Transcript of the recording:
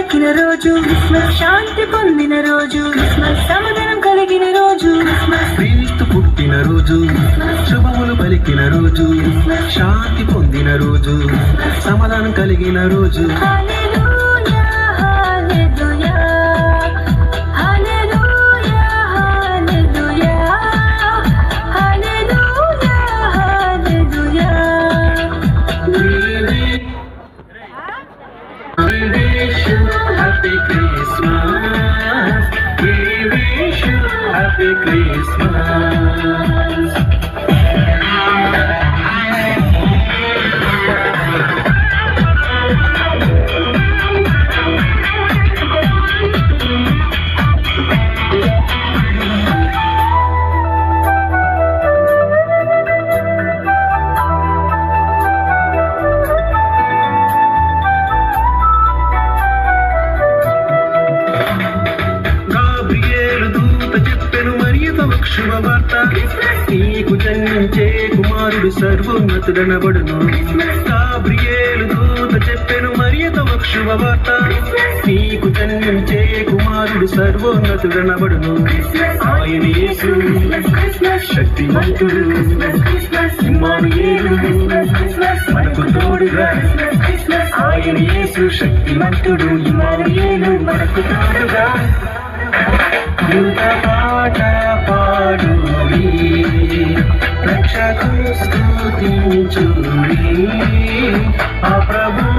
పలికిన రోజు, శాంతి పొందిన రోజు, సమాధానం కలిగిన రోజు, క్రీస్తు పుట్టిన రోజు, శుభములు పలికిన రోజు, శాంతి పొందిన రోజు, సమాధానం కలిగిన రోజు. Happy Christmas, we wish you Happy Christmas. శుభవార్త, నీకు జన్మించే కుమారుడు సర్వోన్నతుడనబడును. గాబ్రియేలు దూత చెప్పెను మరియతో శుభవార్త, నీకు జన్మించే కుమారుడు సర్వోన్నతుడనబడును. ఆయన యేసు శక్తివంతుడు, ఇమ్మానుయేలు మనకు తోడుగా. ఆయన యేసు శక్తివంతుడు, ఇమ్మానుయేలు మనకు తోడుగా. పాట పాడుడి, రక్షకు స్తుతించుడి, ఆ ప్రభు